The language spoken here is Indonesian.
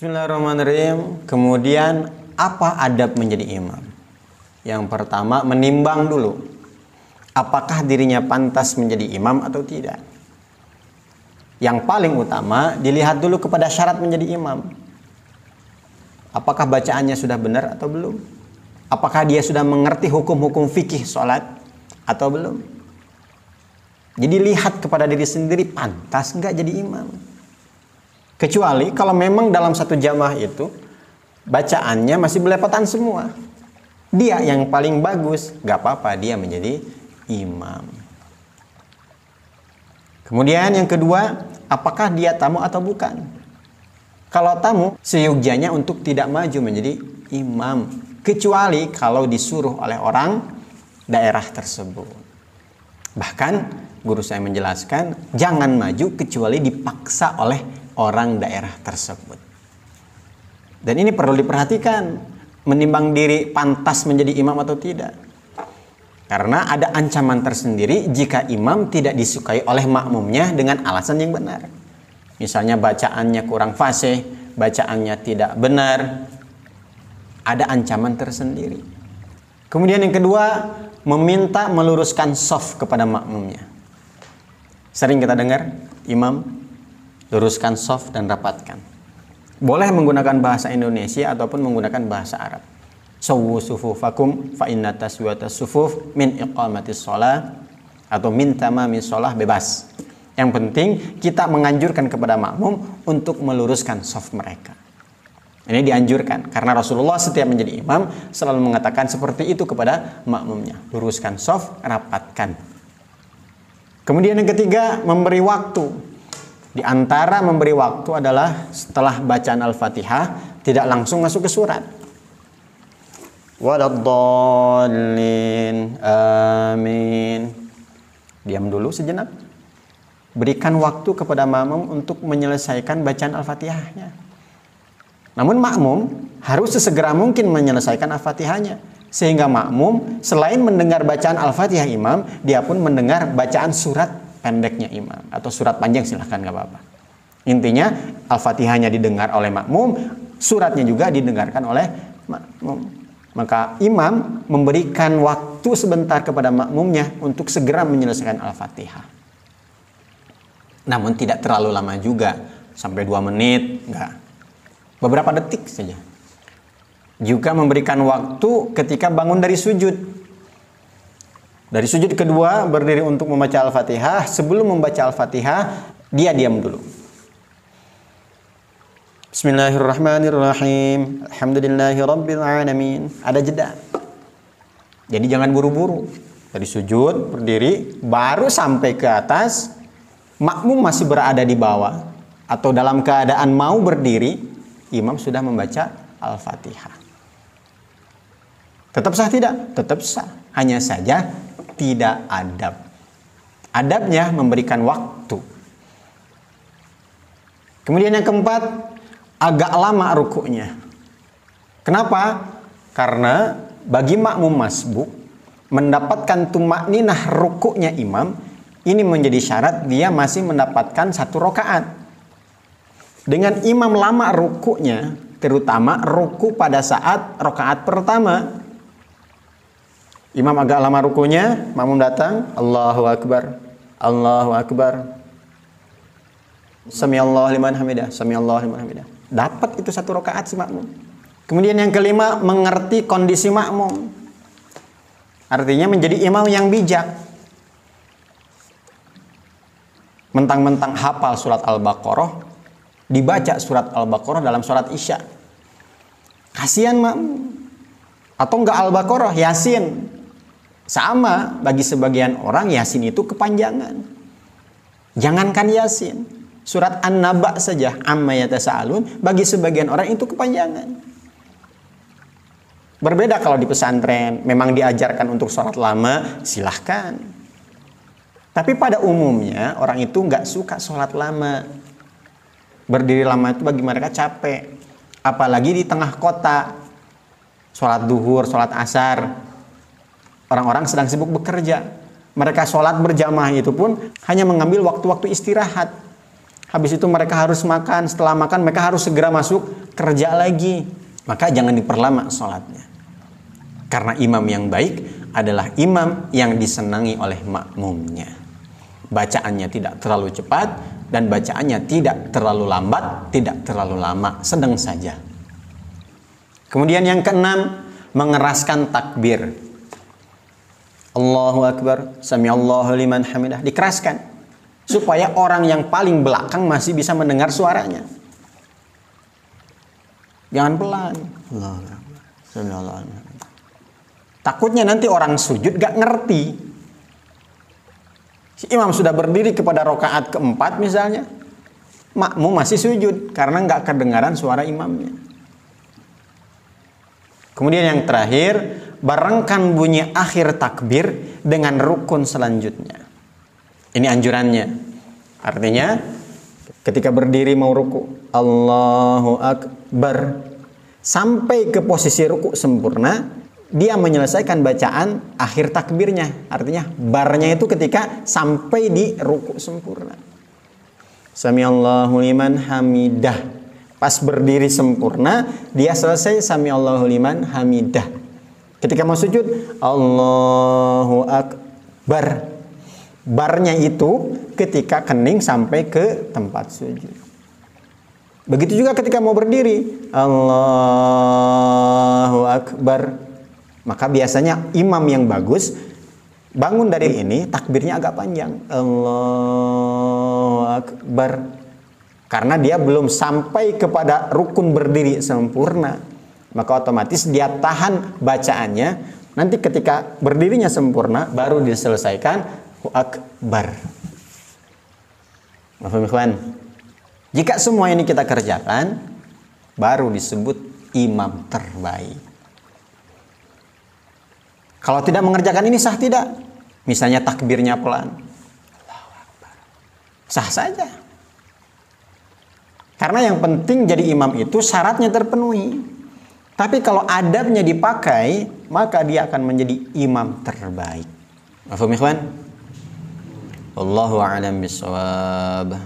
Bismillahirrahmanirrahim. Kemudian apa adab menjadi imam? Yang pertama, menimbang dulu apakah dirinya pantas menjadi imam atau tidak. Yang paling utama, dilihat dulu kepada syarat menjadi imam. Apakah bacaannya sudah benar atau belum? Apakah dia sudah mengerti hukum-hukum fikih sholat atau belum? Jadi lihat kepada diri sendiri, pantas nggak jadi imam. Kecuali kalau memang dalam satu jamaah itu bacaannya masih belepotan semua. Dia yang paling bagus, gak apa-apa dia menjadi imam. Kemudian yang kedua, apakah dia tamu atau bukan? Kalau tamu, seyogyanya untuk tidak maju menjadi imam. Kecuali kalau disuruh oleh orang daerah tersebut. Bahkan guru saya menjelaskan, jangan maju kecuali dipaksa oleh orang daerah tersebut. Dan ini perlu diperhatikan, menimbang diri pantas menjadi imam atau tidak. Karena ada ancaman tersendiri jika imam tidak disukai oleh makmumnya dengan alasan yang benar. Misalnya bacaannya kurang fasih, bacaannya tidak benar, ada ancaman tersendiri. Kemudian yang kedua, meminta meluruskan shaf kepada makmumnya. Sering kita dengar, imam luruskan shaf dan rapatkan. Boleh menggunakan bahasa Indonesia ataupun menggunakan bahasa Arab. Sawwu sufufakum fa inna taswiyatas sufuf min iqamatis shalah atau min tamamis shalah, bebas. Yang penting kita menganjurkan kepada makmum untuk meluruskan shaf mereka. Ini dianjurkan karena Rasulullah setiap menjadi imam selalu mengatakan seperti itu kepada makmumnya. Luruskan shaf, rapatkan. Kemudian yang ketiga, memberi waktu. Di antara memberi waktu adalah setelah bacaan Al-Fatihah tidak langsung masuk ke surat. Waladdallin, amin. Diam dulu sejenak. Berikan waktu kepada makmum untuk menyelesaikan bacaan Al-Fatihahnya. Namun makmum harus sesegera mungkin menyelesaikan Al-Fatihahnya. Sehingga makmum selain mendengar bacaan Al-Fatihah imam, dia pun mendengar bacaan surat pendeknya imam atau surat panjang, silahkan, gak apa-apa. Intinya Al-Fatihahnya didengar oleh makmum, suratnya juga didengarkan oleh makmum. Maka imam memberikan waktu sebentar kepada makmumnya untuk segera menyelesaikan Al-Fatihah. Namun tidak terlalu lama juga, sampai 2 menit, enggak. Beberapa detik saja. Juga memberikan waktu ketika bangun dari sujud. Dari sujud kedua berdiri untuk membaca Al-Fatihah. Sebelum membaca Al-Fatihah, dia diam dulu. Bismillahirrahmanirrahim. Alhamdulillahirabbil alamin. Ada jeda. Jadi jangan buru-buru. Dari sujud berdiri baru sampai ke atas, makmum masih berada di bawah atau dalam keadaan mau berdiri, imam sudah membaca Al-Fatihah. Tetap sah tidak? Tetap sah. Hanya saja tidak adab. Adabnya memberikan waktu. Kemudian yang keempat, agak lama rukuknya. Kenapa? Karena bagi makmum masbuk mendapatkan tumakninah rukuknya imam, ini menjadi syarat dia masih mendapatkan 1 rakaat. Dengan imam lama rukuknya, terutama ruku pada saat rakaat pertama, imam agak lama rukunya, makmum datang, Allahu Akbar, Allahu Akbar, Samiallahu liman hamidah, Samiallahu liman hamidah. Dapat itu 1 rakaat si makmum. Kemudian yang kelima, mengerti kondisi makmum. Artinya menjadi imam yang bijak. Mentang-mentang hafal surat Al-Baqarah, dibaca surat Al-Baqarah dalam surat Isya. Kasihan makmum. Atau enggak Al-Baqarah, Yasin. Sama, bagi sebagian orang Yasin itu kepanjangan. Jangankan Yasin, surat An-Naba saja, amma yatasaalun, bagi sebagian orang itu kepanjangan. Berbeda kalau di pesantren, memang diajarkan untuk sholat lama, silahkan. Tapi pada umumnya orang itu nggak suka sholat lama. Berdiri lama itu bagi mereka capek. Apalagi di tengah kota, sholat duhur, sholat asar. Orang-orang sedang sibuk bekerja. Mereka sholat berjamaah itu pun hanya mengambil waktu-waktu istirahat. Habis itu mereka harus makan. Setelah makan mereka harus segera masuk kerja lagi. Maka jangan diperlama sholatnya. Karena imam yang baik adalah imam yang disenangi oleh makmumnya. Bacaannya tidak terlalu cepat dan bacaannya tidak terlalu lambat, tidak terlalu lama, sedang saja. Kemudian yang keenam, mengeraskan takbir. Allahu Akbar, Samiallahu liman hamidah, dikeraskan supaya orang yang paling belakang masih bisa mendengar suaranya. Jangan pelan. Allahu Akbar, Samiallahu liman hamidah. Takutnya nanti orang sujud gak ngerti. Si imam sudah berdiri kepada rakaat keempat misalnya, makmum masih sujud karena nggak kedengaran suara imamnya. Kemudian yang terakhir, barengkan bunyi akhir takbir dengan rukun selanjutnya. Ini anjurannya. Artinya, ketika berdiri mau ruku, Allahu Akbar, sampai ke posisi ruku sempurna, dia menyelesaikan bacaan akhir takbirnya. Artinya barnya itu ketika sampai di ruku sempurna. Samiallahu liman hamidah. Pas berdiri sempurna, dia selesai Samiallahu liman hamidah. Ketika mau sujud, Allahu Akbar. Barnya itu ketika kening sampai ke tempat sujud. Begitu juga ketika mau berdiri, Allahu Akbar. Maka biasanya imam yang bagus bangun dari ini takbirnya agak panjang. Allahu Akbar. Karena dia belum sampai kepada rukun berdiri sempurna. Maka otomatis dia tahan bacaannya. Nanti ketika berdirinya sempurna baru diselesaikan Akbar. Paham ikhwan? Jika semua ini kita kerjakan, baru disebut imam terbaik. Kalau tidak mengerjakan ini sah tidak? Misalnya takbirnya pelan. Sah saja. Karena yang penting jadi imam itu syaratnya terpenuhi. Tapi kalau adabnya dipakai, maka dia akan menjadi imam terbaik. Paham ikhwan? Wallahu a'lam bishawab.